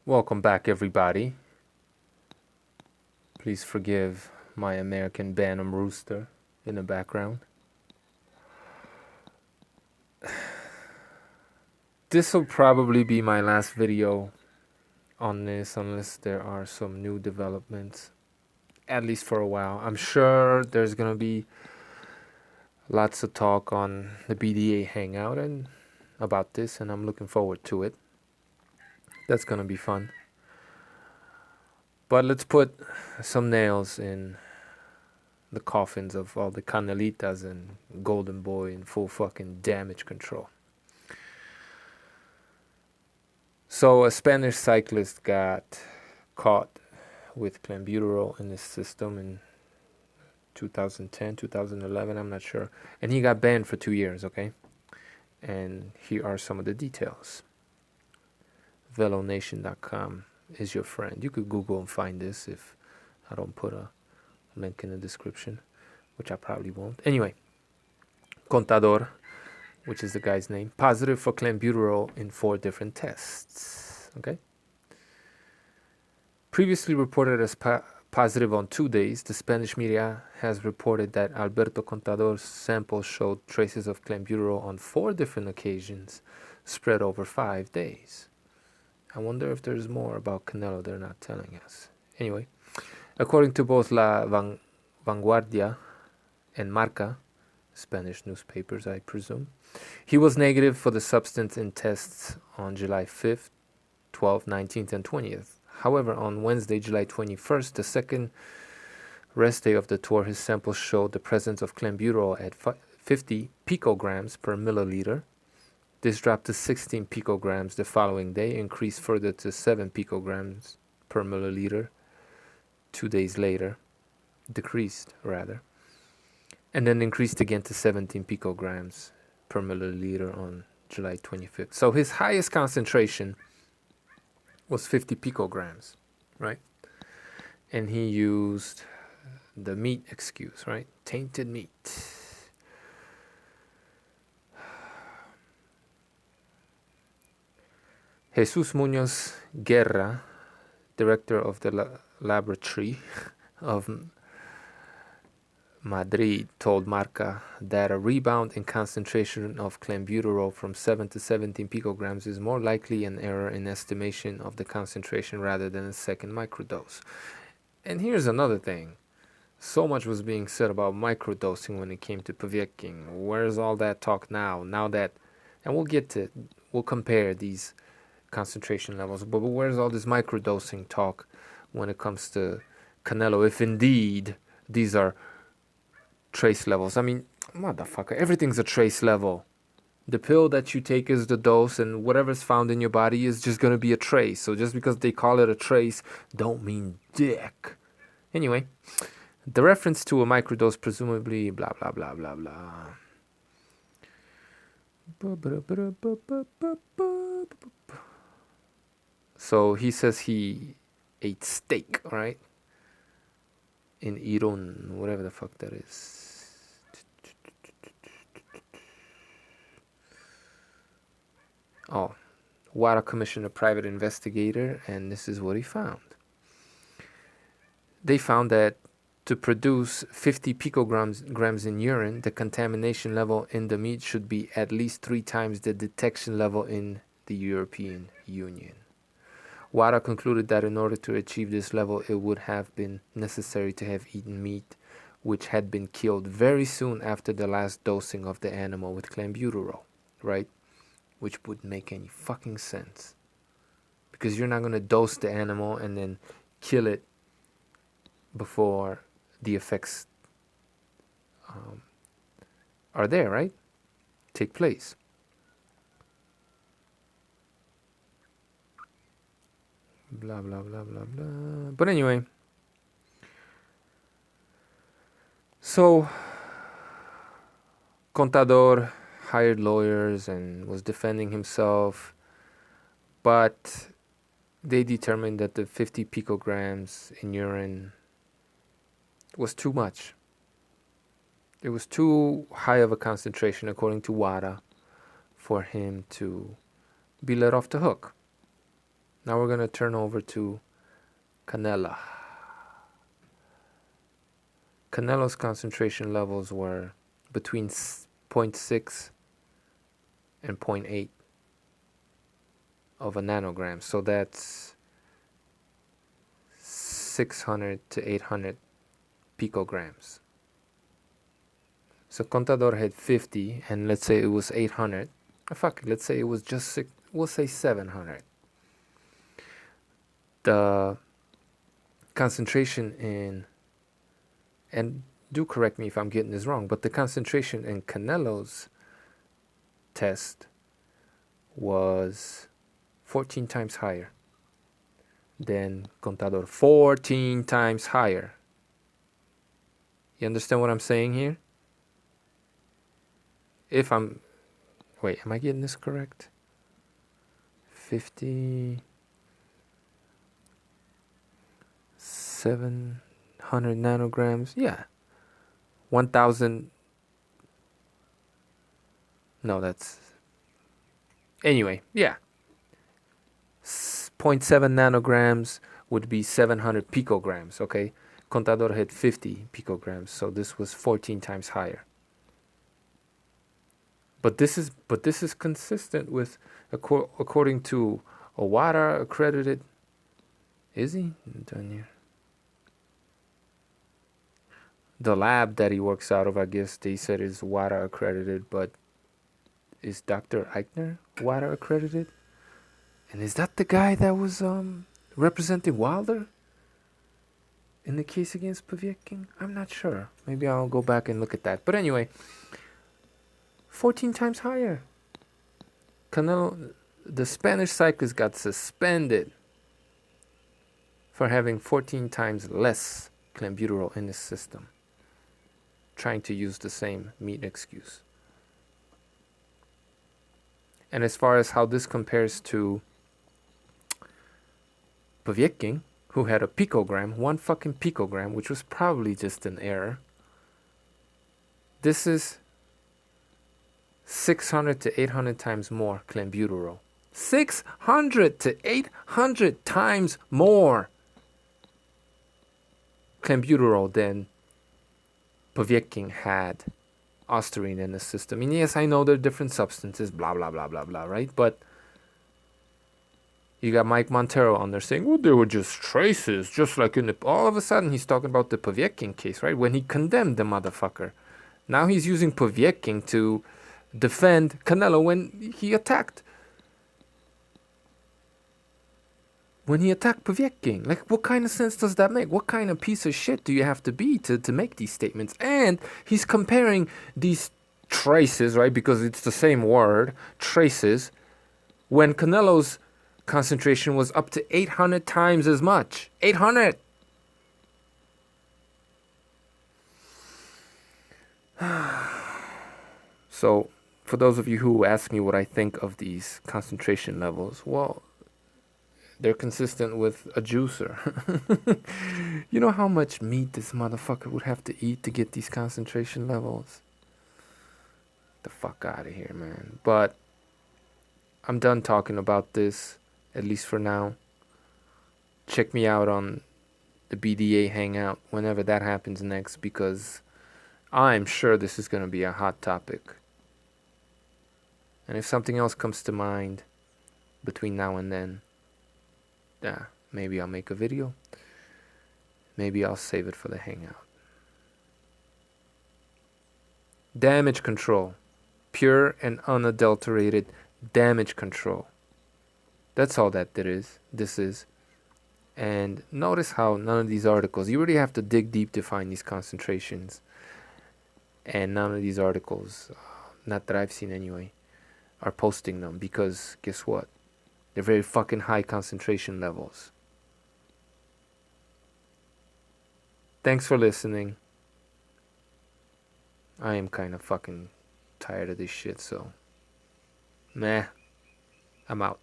Welcome back, everybody. Please forgive my American Bantam rooster in the background. This will probably be my last video on this unless there are some new developments, at least for a while. I'm sure there's going to be lots of talk on the BDA Hangout and about this, and I'm looking forward to it. That's going to be fun. But let's put some nails in the coffins of all the Canelitas and Golden Boy in full fucking damage control. So a Spanish cyclist got caught with Clenbuterol in his system in 2010, 2011, I'm not sure. And he got banned for 2 years, okay? And here are some of the details. velonation.com is your friend. You could Google and find this if I don't put a link in the description, which I probably won't. Anyway, Contador, which is the guy's name, positive for Clenbuterol in 4 different tests, okay? Previously reported as positive on 2 days, the Spanish media has reported that Alberto Contador's sample showed traces of Clenbuterol on 4 different occasions, spread over 5 days. I wonder if there's more about Canelo they're not telling us. Anyway, according to both La Vanguardia and Marca, Spanish newspapers, I presume, he was negative for the substance in tests on July 5th, 12th, 19th, and 20th. However, on Wednesday, July 21st, the second rest day of the tour, his samples showed the presence of Clenbuterol at 50 picograms per milliliter. This dropped to 16 picograms the following day, increased further to 7 picograms per milliliter 2 days later, decreased rather, and then increased again to 17 picograms per milliliter on July 25th. So his highest concentration was 50 picograms, right? And he used the meat excuse, right? Tainted meat. Jesus Munoz Guerra, director of the laboratory of Madrid, told Marca that a rebound in concentration of Clenbuterol from 7 to 17 picograms is more likely an error in estimation of the concentration rather than a second microdose. And here's another thing. So much was being said about microdosing when it came to Pavieking. Where's all that talk now? Now that, and we'll compare these concentration levels, but where's all this microdosing talk when it comes to Canelo, if indeed these are trace levels? I mean, motherfucker, everything's a trace level. The pill that you take is the dose, and whatever's found in your body is just gonna be a trace. So just because they call it a trace don't mean dick. Anyway, the reference to a microdose presumably blah blah blah blah blah. So he says he ate steak, right? In Irun, whatever the fuck that is. Oh, Wara commissioned a private investigator, and this is what he found. They found that to produce 50 picograms in urine, the contamination level in the meat should be at least 3 times the detection level in the European Union. Wara concluded that in order to achieve this level, it would have been necessary to have eaten meat which had been killed very soon after the last dosing of the animal with Clenbuterol, right? Which wouldn't make any fucking sense. Because you're not going to dose the animal and then kill it before the effects are there, right? Take place. Blah, blah, blah, blah, blah. But anyway, so Contador hired lawyers and was defending himself, but they determined that the 50 picograms in urine was too much. It was too high of a concentration, according to WADA, for him to be let off the hook. Now we're going to turn over to Canelo. Canelo's concentration levels were between 0.6 and 0.8 of a nanogram. So that's 600 to 800 picograms. So Contador had 50, and let's say it was 800. Fuck it, let's say it was just six, we'll say 700. The concentration in, and do correct me if I'm getting this wrong, but the concentration in Canelo's test was 14 times higher than Contador. 14 times higher. You understand what I'm saying here? If I'm, wait, am I getting this correct? 50, 700 nanograms, yeah. 1,000, no, that's, anyway, yeah. 0.7 nanograms would be 700 picograms, okay? Contador had 50 picograms, so this was 14 times higher. But this is consistent with, according to Owada accredited. Is he done here? The lab that he works out of, I guess they said is WADA accredited, but is Dr. Eichner WADA accredited? And is that the guy that was representing Wilder in the case against Povetkin? I'm not sure. Maybe I'll go back and look at that. But anyway, 14 times higher. Canelo, the Spanish cyclist, got suspended for having 14 times less Clenbuterol in his system, trying to use the same meat excuse. And as far as how this compares to Povetkin, who had a picogram, one fucking picogram, which was probably just an error, this is 600 to 800 times more Clenbuterol. 600 to 800 times more Clenbuterol than Povetkin had ostarine in the system. And yes, I know they're different substances, blah, blah, blah, blah, blah, right? But you got Mike Montero on there saying, well, they were just traces, just like in the... All of a sudden, he's talking about the Povetkin case, right? When he condemned the motherfucker. Now he's using Povetkin to defend Canelo when he attacked. When he attacked Povetkin. Like, what kind of sense does that make? What kind of piece of shit do you have to be to make these statements? And he's comparing these traces, right? Because it's the same word, traces, when Canelo's concentration was up to 800 times as much. 800! So, for those of you who ask me what I think of these concentration levels, well, they're consistent with a juicer. You know how much meat this motherfucker would have to eat to get these concentration levels? Get the fuck out of here, man. But I'm done talking about this, at least for now. Check me out on the BDA Hangout whenever that happens next, because I'm sure this is going to be a hot topic. And if something else comes to mind between now and then, maybe I'll make a video. Maybe I'll save it for the Hangout. Damage control. Pure and unadulterated damage control. That's all that this is. And notice how none of these articles, you really have to dig deep to find these concentrations. And none of these articles, not that I've seen anyway, are posting them, because guess what? They're very fucking high concentration levels. Thanks for listening. I am kind of fucking tired of this shit, so meh. I'm out.